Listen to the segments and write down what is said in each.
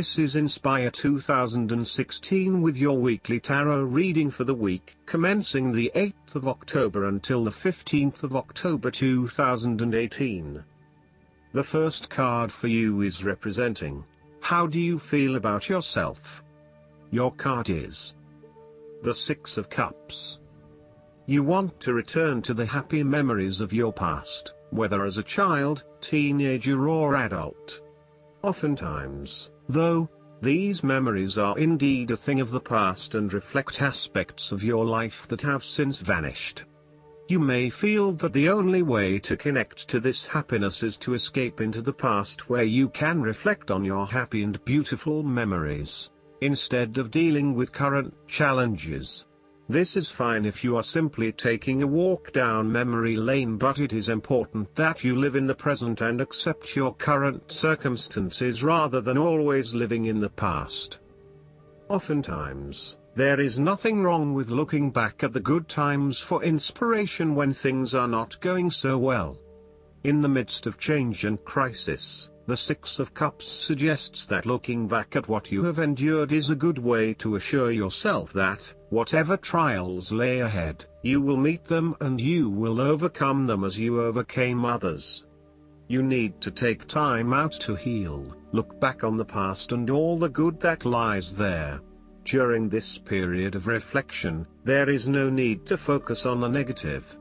This is Inspire 2016 with your weekly tarot reading for the week commencing the 8th of October until the 15th of October 2018. The first card for you is representing, how do you feel about yourself? Your card is the Six of Cups. You want to return to the happy memories of your past, whether as a child, teenager or adult. Oftentimes, though, these memories are indeed a thing of the past and reflect aspects of your life that have since vanished. You may feel that the only way to connect to this happiness is to escape into the past where you can reflect on your happy and beautiful memories, instead of dealing with current challenges. This is fine if you are simply taking a walk down memory lane, but it is important that you live in the present and accept your current circumstances rather than always living in the past. Oftentimes, there is nothing wrong with looking back at the good times for inspiration when things are not going so well. In the midst of change and crisis, the Six of Cups suggests that looking back at what you have endured is a good way to assure yourself that, whatever trials lay ahead, you will meet them and you will overcome them as you overcame others. You need to take time out to heal, look back on the past and all the good that lies there. During this period of reflection, there is no need to focus on the negative.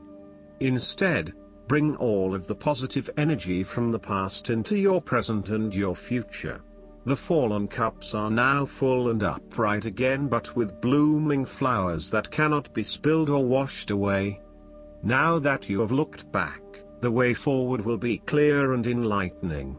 Instead, bring all of the positive energy from the past into your present and your future. The fallen cups are now full and upright again, but with blooming flowers that cannot be spilled or washed away. Now that you have looked back, the way forward will be clear and enlightening.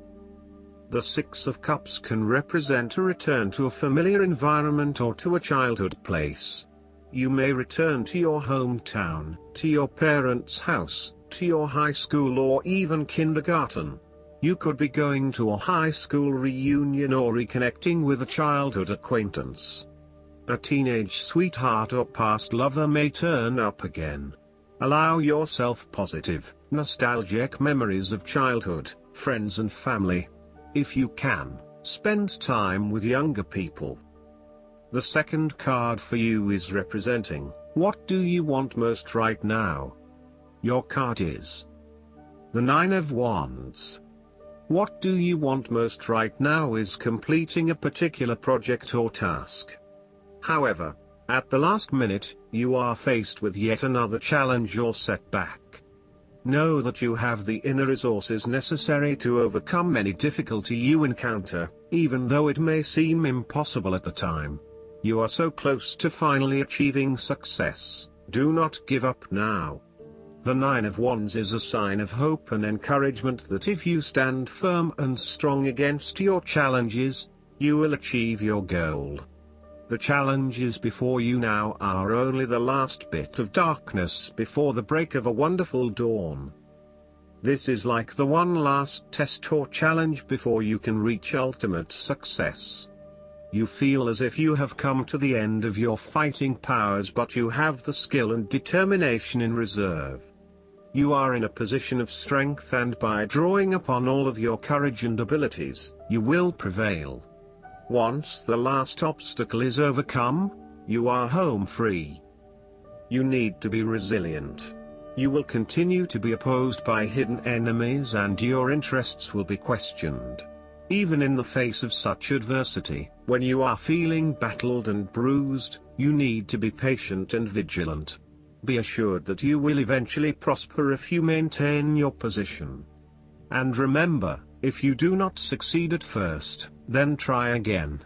The Six of Cups can represent a return to a familiar environment or to a childhood place. You may return to your hometown, to your parents' house, to your high school or even kindergarten. You could be going to a high school reunion or reconnecting with a childhood acquaintance. A teenage sweetheart or past lover may turn up again. Allow yourself positive, nostalgic memories of childhood, friends and family. If you can, spend time with younger people. The second card for you is representing, what do you want most right now? Your card is the Nine of Wands. What do you want most right now is completing a particular project or task. However, at the last minute, you are faced with yet another challenge or setback. Know that you have the inner resources necessary to overcome any difficulty you encounter, even though it may seem impossible at the time. You are so close to finally achieving success. Do not give up now. The Nine of Wands is a sign of hope and encouragement that if you stand firm and strong against your challenges, you will achieve your goal. The challenges before you now are only the last bit of darkness before the break of a wonderful dawn. This is like the one last test or challenge before you can reach ultimate success. You feel as if you have come to the end of your fighting powers, but you have the skill and determination in reserve. You are in a position of strength, and by drawing upon all of your courage and abilities, you will prevail. Once the last obstacle is overcome, you are home free. You need to be resilient. You will continue to be opposed by hidden enemies and your interests will be questioned. Even in the face of such adversity, when you are feeling battled and bruised, you need to be patient and vigilant. Be assured that you will eventually prosper if you maintain your position. And remember, if you do not succeed at first, then try again.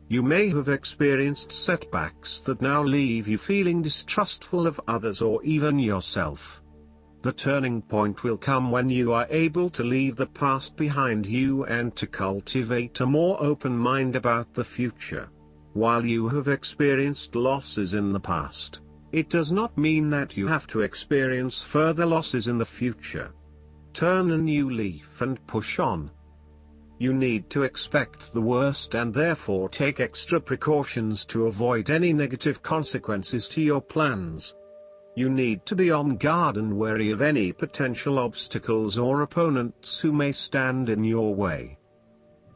You may have experienced setbacks that now leave you feeling distrustful of others or even yourself. The turning point will come when you are able to leave the past behind you and to cultivate a more open mind about the future. While you have experienced losses in the past, it does not mean that you have to experience further losses in the future. Turn a new leaf and push on. You need to expect the worst and therefore take extra precautions to avoid any negative consequences to your plans. You need to be on guard and wary of any potential obstacles or opponents who may stand in your way.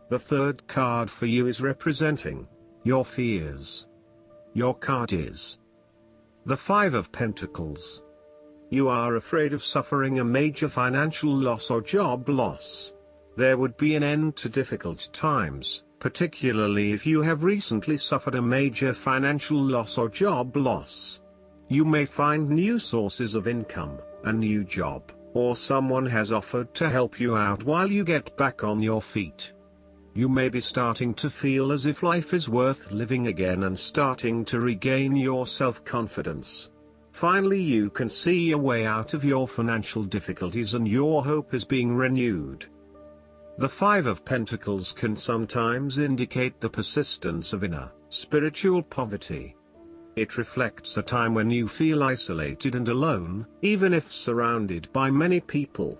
The third card for you is representing your fears. Your card is the Five of Pentacles. You are afraid of suffering a major financial loss or job loss. There would be an end to difficult times, particularly if you have recently suffered a major financial loss or job loss. You may find new sources of income, a new job, or someone has offered to help you out while you get back on your feet. You may be starting to feel as if life is worth living again and starting to regain your self-confidence. Finally, you can see a way out of your financial difficulties and your hope is being renewed. The Five of Pentacles can sometimes indicate the persistence of inner, spiritual poverty. It reflects a time when you feel isolated and alone, even if surrounded by many people.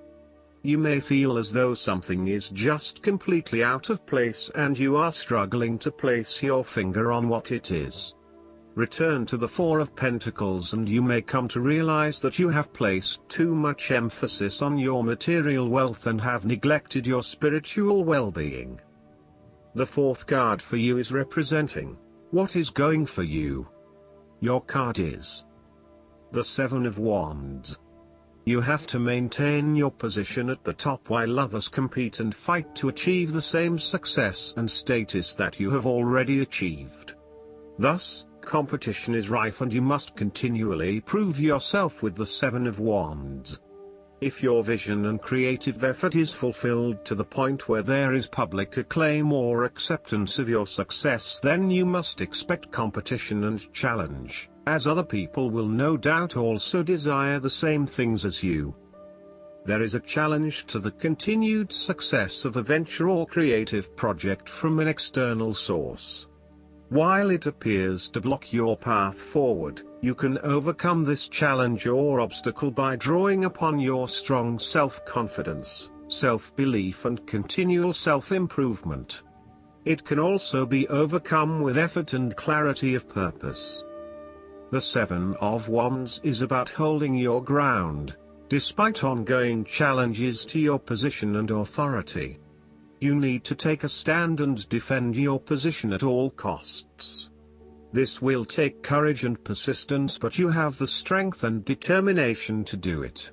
You may feel as though something is just completely out of place and you are struggling to place your finger on what it is. Return to the Four of Pentacles and you may come to realize that you have placed too much emphasis on your material wealth and have neglected your spiritual well-being. The fourth card for you is representing what is going for you. Your card is the Seven of Wands. You have to maintain your position at the top while others compete and fight to achieve the same success and status that you have already achieved. Thus, competition is rife and you must continually prove yourself with the Seven of Wands. If your vision and creative effort is fulfilled to the point where there is public acclaim or acceptance of your success, then you must expect competition and challenge, as other people will no doubt also desire the same things as you. There is a challenge to the continued success of a venture or creative project from an external source. While it appears to block your path forward, you can overcome this challenge or obstacle by drawing upon your strong self-confidence, self-belief and continual self-improvement. It can also be overcome with effort and clarity of purpose. The Seven of Wands is about holding your ground, despite ongoing challenges to your position and authority. You need to take a stand and defend your position at all costs. This will take courage and persistence, but you have the strength and determination to do it.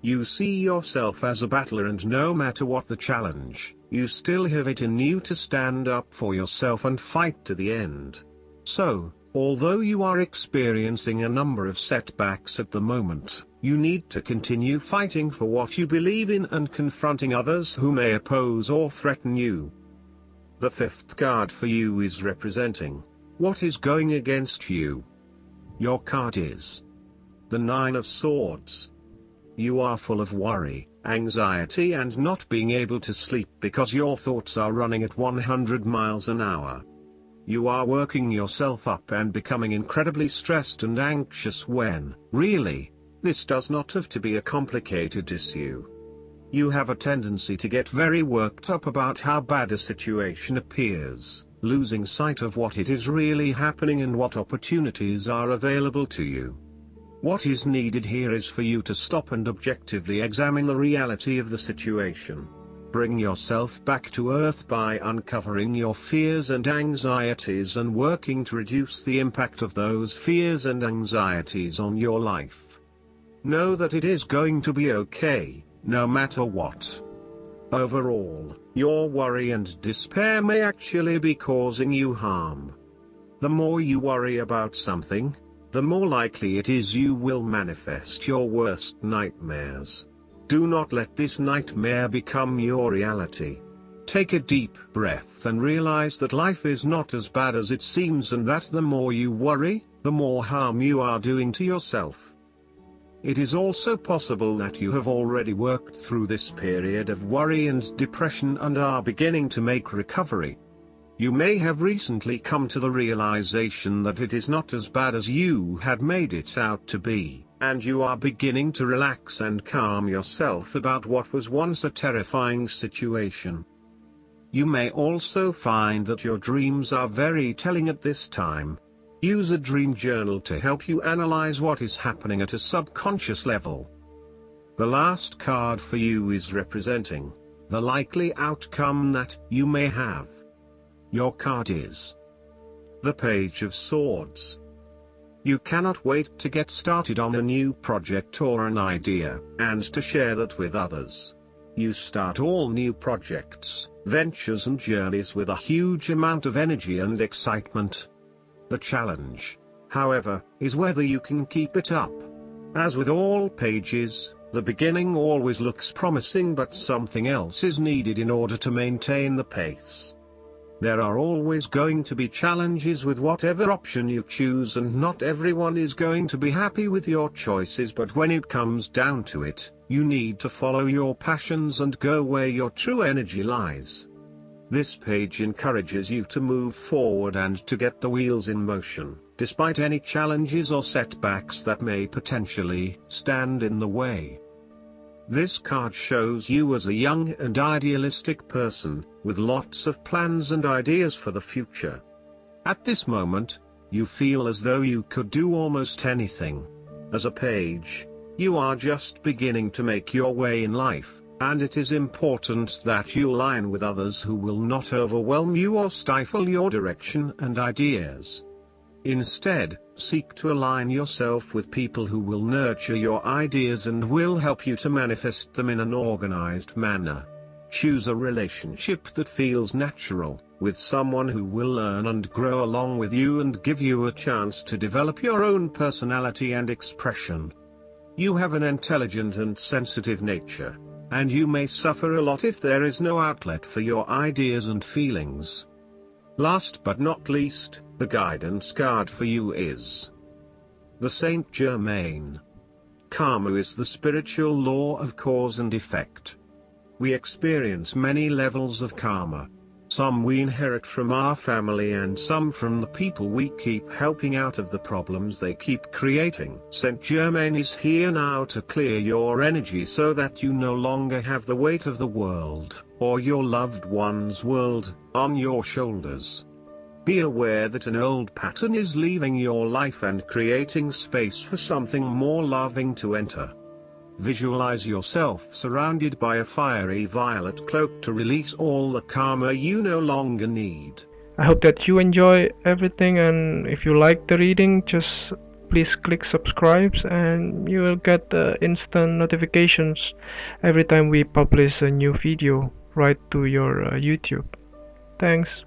You see yourself as a battler and no matter what the challenge, you still have it in you to stand up for yourself and fight to the end. So, although you are experiencing a number of setbacks at the moment, you need to continue fighting for what you believe in and confronting others who may oppose or threaten you. The fifth card for you is representing what is going against you. Your card is the Nine of Swords. You are full of worry, anxiety and not being able to sleep because your thoughts are running at 100 miles an hour. You are working yourself up and becoming incredibly stressed and anxious when, really, this does not have to be a complicated issue. You have a tendency to get very worked up about how bad a situation appears, losing sight of what it is really happening and what opportunities are available to you. What is needed here is for you to stop and objectively examine the reality of the situation. Bring yourself back to earth by uncovering your fears and anxieties and working to reduce the impact of those fears and anxieties on your life. Know that it is going to be okay, no matter what. Overall, your worry and despair may actually be causing you harm. The more you worry about something, the more likely it is you will manifest your worst nightmares. Do not let this nightmare become your reality. Take a deep breath and realize that life is not as bad as it seems and that the more you worry, the more harm you are doing to yourself. It is also possible that you have already worked through this period of worry and depression and are beginning to make recovery. You may have recently come to the realization that it is not as bad as you had made it out to be, and you are beginning to relax and calm yourself about what was once a terrifying situation. You may also find that your dreams are very telling at this time. Use a dream journal to help you analyze what is happening at a subconscious level. The last card for you is representing the likely outcome that you may have. Your card is the Page of Swords. You cannot wait to get started on a new project or an idea, and to share that with others. You start all new projects, ventures and journeys with a huge amount of energy and excitement. The challenge, however, is whether you can keep it up. As with all pages, the beginning always looks promising, but something else is needed in order to maintain the pace. There are always going to be challenges with whatever option you choose, and not everyone is going to be happy with your choices, but when it comes down to it, you need to follow your passions and go where your true energy lies. This page encourages you to move forward and to get the wheels in motion, despite any challenges or setbacks that may potentially stand in the way. This card shows you as a young and idealistic person, with lots of plans and ideas for the future. At this moment, you feel as though you could do almost anything. As a page, you are just beginning to make your way in life, and it is important that you align with others who will not overwhelm you or stifle your direction and ideas. Instead, seek to align yourself with people who will nurture your ideas and will help you to manifest them in an organized manner. Choose a relationship that feels natural, with someone who will learn and grow along with you and give you a chance to develop your own personality and expression. You have an intelligent and sensitive nature, and you may suffer a lot if there is no outlet for your ideas and feelings. Last but not least, the guidance card for you is the Saint Germain. Karma is the spiritual law of cause and effect. We experience many levels of karma. Some we inherit from our family and some from the people we keep helping out of the problems they keep creating. Saint Germain is here now to clear your energy so that you no longer have the weight of the world, or your loved one's world, on your shoulders. Be aware that an old pattern is leaving your life and creating space for something more loving to enter. Visualize yourself surrounded by a fiery violet cloak to release all the karma you no longer need. I hope that you enjoy everything, and if you like the reading, just please click subscribe and you will get instant notifications every time we publish a new video right to your YouTube. Thanks.